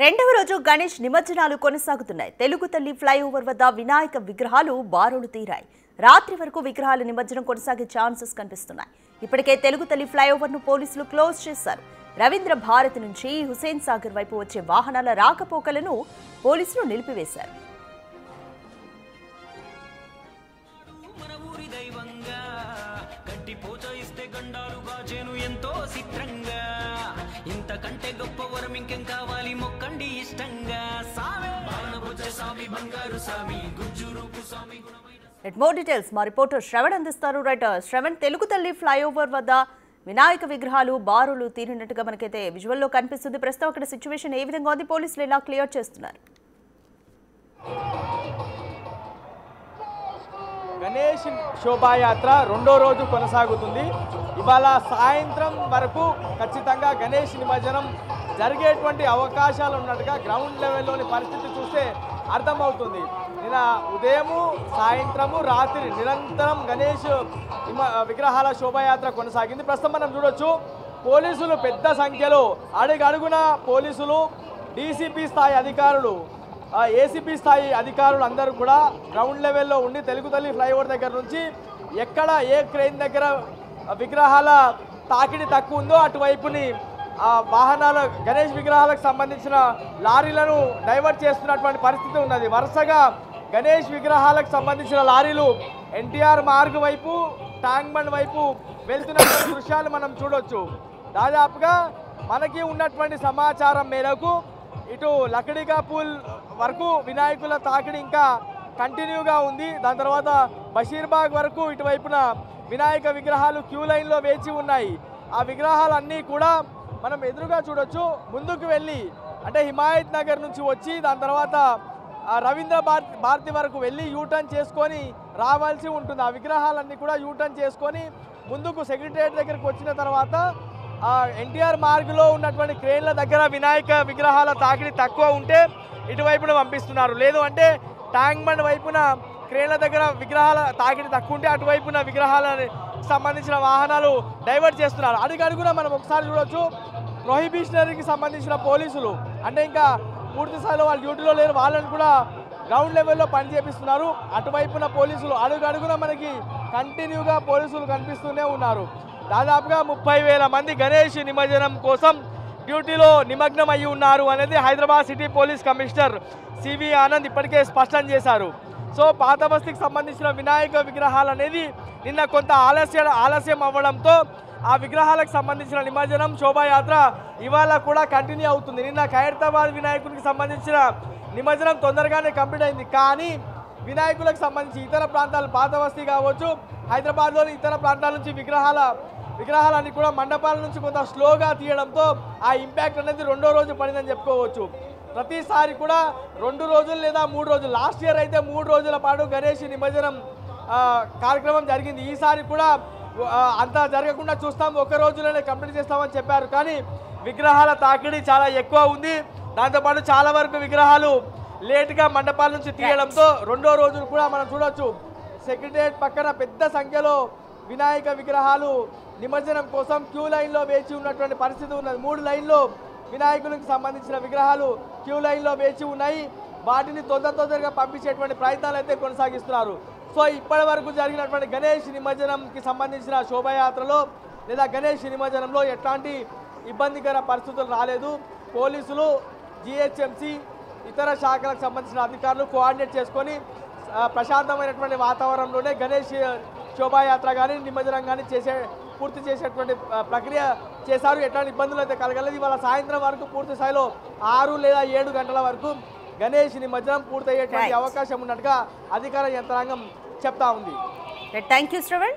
రెండవ రోజు గణేష్ నిమజ్జనాలు కొనసాగుతున్నాయి. తెలుగు తల్లి ఫ్లైఓవర్ వద్ద వినాయక విగ్రహాలు బారులు తీరాయి. రాత్రి వరకు విగ్రహాల నిమజ్జనం కొనసాగే ఛాన్సెస్ కనిపిస్తున్నాయి. ఇప్పటికే తెలుగు తల్లి ఫ్లైఓవర్ ను పోలీసులు క్లోజ్ చేశారు. రవీంద్ర భారతి నుంచి హుసేన్ సాగర్ వైపు వచ్చే వాహనాల రాకపోకలను పోలీసులు నిలిపివేశారు. ఇంతకంటే గొప్ప వరం ఇంకేం కావాలి మొక్కండి ఇష్టంగా సామే బాణబుజ్జ స్వామి బంగారు స్వామి గుజ్జురూపు స్వామి గుణమైన మోర్ డీటెయిల్స్ మా రిపోర్టర్ శ్రవణ్ అందిస్తారు. రైట్ శ్రవణ్, తెలుగు తల్లి ఫ్లైఓవర్ వద్ద వినాయక విగ్రహాలు బారులు తీరినట్టుగా మనకైతే విజువల్లో కనిపిస్తుంది. ప్రస్తుతం అక్కడ సిచ్యువేషన్ ఏ విధంగా ఉంది? పోలీసులు ఎలా క్లియర్ చేస్తున్నారు? గణేష్ శోభాయాత్ర రెండో రోజు కొనసాగుతుంది. ఇవాళ సాయంత్రం వరకు ఖచ్చితంగా గణేష్ నిమజ్జనం జరిగేటువంటి అవకాశాలు ఉన్నట్టుగా గ్రౌండ్ లెవెల్లోని పరిస్థితి చూస్తే అర్థమవుతుంది. నిన్న ఉదయము సాయంత్రము రాత్రి నిరంతరం గణేష్ విగ్రహాల శోభాయాత్ర కొనసాగింది. ప్రస్తుతం మనం చూడొచ్చు పోలీసులు పెద్ద సంఖ్యలో అడుగడుగున పోలీసులు, డీసీపీ స్థాయి అధికారులు, ఏసీపీ స్థాయి అధికారులు అందరూ కూడా గ్రౌండ్ లెవెల్లో ఉండి తెలుగు తల్లి ఫ్లైఓవర్ దగ్గర నుంచి ఎక్కడ ఏ క్రెయిన్ దగ్గర విగ్రహాల తాకిడి తక్కువ ఉందో అటువైపుని వాహనాల గణేష్ విగ్రహాలకు సంబంధించిన లారీలను డైవర్ట్ చేస్తున్నటువంటి పరిస్థితి ఉన్నది. వరుసగా గణేష్ విగ్రహాలకు సంబంధించిన లారీలు ఎన్టీఆర్ మార్గ్ వైపు, ట్యాంక్ బండ్ వైపు వెళ్తున్నటువంటి దృశ్యాలు మనం చూడొచ్చు. దాదాపుగా మనకి ఉన్నటువంటి సమాచారం మేరకు ఇటు లకడికా పూల్ వరకు వినాయకుల తాకిడి ఇంకా కంటిన్యూగా ఉంది. దాని తర్వాత బషీర్బాగ్ వరకు ఇటువైపున వినాయక విగ్రహాలు క్యూ లైన్లో వేచి ఉన్నాయి. ఆ విగ్రహాలన్నీ కూడా మనం ఎదురుగా చూడొచ్చు. ముందుకు వెళ్ళి అంటే హిమాయత్ నగర్ నుంచి వచ్చి దాని తర్వాత రవీంద్ర భారతి వరకు వెళ్ళి యూటర్న్ చేసుకొని రావాల్సి ఉంటుంది. ఆ విగ్రహాలన్నీ కూడా యూటర్న్ చేసుకొని ముందుకు సెక్రటేరియట్ దగ్గరికి వచ్చిన తర్వాత ఎన్టీఆర్ మార్గులో ఉన్నటువంటి క్రేన్ల దగ్గర వినాయక విగ్రహాల తాకిడి తక్కువ ఉంటే ఇటువైపున పంపిస్తున్నారు. లేదు అంటే ట్యాంక్ బండ్ వైపున క్రేన్ల దగ్గర విగ్రహాల తాకిడి తక్కువ ఉంటే అటువైపున విగ్రహాలకు సంబంధించిన వాహనాలు డైవర్ట్ చేస్తున్నారు. అడుగడుగున మనం ఒకసారి చూడొచ్చు ప్రొహిబిషనరీకి సంబంధించిన పోలీసులు అంటే ఇంకా పూర్తి స్థాయిలో వాళ్ళు డ్యూటీలో లేరు, వాళ్ళని కూడా గ్రౌండ్ లెవెల్లో పని చేపిస్తున్నారు. అటువైపున పోలీసులు అడుగడుగున మనకి కంటిన్యూగా పోలీసులు కనిపిస్తూనే ఉన్నారు. దాదాపుగా 30,000 మంది గణేష్ నిమజ్జనం కోసం డ్యూటీలో నిమగ్నం అయ్యి ఉన్నారు అనేది Hyderabad city police commissioner CV Anand ఇప్పటికే స్పష్టం చేశారు. సో పాత బస్తీకి సంబంధించిన వినాయక విగ్రహాలు అనేది నిన్న కొంత ఆలస్యం అవ్వడంతో ఆ విగ్రహాలకు సంబంధించిన నిమజ్జనం శోభాయాత్ర ఇవాళ కూడా కంటిన్యూ అవుతుంది. నిన్న ఖైరతాబాద్ వినాయకునికి సంబంధించిన నిమజ్జనం తొందరగానే కంప్లీట్ అయింది. కానీ వినాయకులకు సంబంధించి ఇతర ప్రాంతాలు పాత బస్తీ కావచ్చు, హైదరాబాద్లోని ఇతర ప్రాంతాల నుంచి విగ్రహాలన్నీ కూడా మండపాల నుంచి కొంత స్లోగా తీయడంతో ఆ ఇంపాక్ట్ అనేది రెండో రోజు పడిందని చెప్పుకోవచ్చు. ప్రతిసారి కూడా 2 రోజులు లేదా 3 రోజులు, లాస్ట్ ఇయర్ అయితే 3 రోజుల పాటు గణేష్ నిమజ్జనం కార్యక్రమం జరిగింది. ఈసారి కూడా అంత జరగకుండా చూస్తాం, 1 రోజులోనే కంప్లీట్ చేస్తామని చెప్పారు. కానీ విగ్రహాల తాకిడి చాలా ఎక్కువ ఉంది. దాంతోపాటు చాలా వరకు విగ్రహాలు లేటుగా మండపాల నుంచి తీయడంతో రెండో రోజులు కూడా మనం చూడొచ్చు సెక్రటేరియట్ పక్కన పెద్ద సంఖ్యలో వినాయక విగ్రహాలు నిమజ్జనం కోసం క్యూ లైన్లో వేచి ఉన్నటువంటి పరిస్థితి ఉన్నది. 3 లైన్లో వినాయకులకు సంబంధించిన విగ్రహాలు క్యూ లైన్లో వేచి ఉన్నాయి. వాటిని తొందరగా పంపించేటువంటి ప్రయత్నాలు అయితే కొనసాగిస్తున్నారు. సో ఇప్పటి వరకు జరిగినటువంటి గణేష్ నిమజ్జనంకి సంబంధించిన శోభాయాత్రలో లేదా గణేష్ నిమజ్జనంలో ఎట్లాంటి ఇబ్బందికర పరిస్థితులు రాలేదు. పోలీసులు, జిహెచ్ఎంసీ, ఇతర శాఖలకు సంబంధించిన అధికారులు కోఆర్డినేట్ చేసుకొని ప్రశాంతమైనటువంటి వాతావరణంలోనే గణేష్ శోభాయాత్ర కానీ నిమజ్జనం కానీ పూర్తి చేసేటువంటి ప్రక్రియ చేశారు. ఎట్లాంటి ఇబ్బందులు అయితే కలగలేదు. ఇవాళ సాయంత్రం వరకు పూర్తి స్థాయిలో 6 లేదా 7 గంటల వరకు గణేష్ నిమజ్జనం పూర్తయ్యేటువంటి అవకాశం ఉన్నట్టుగా అధికార యంత్రాంగం చెప్తా ఉంది. Thank you Shravan.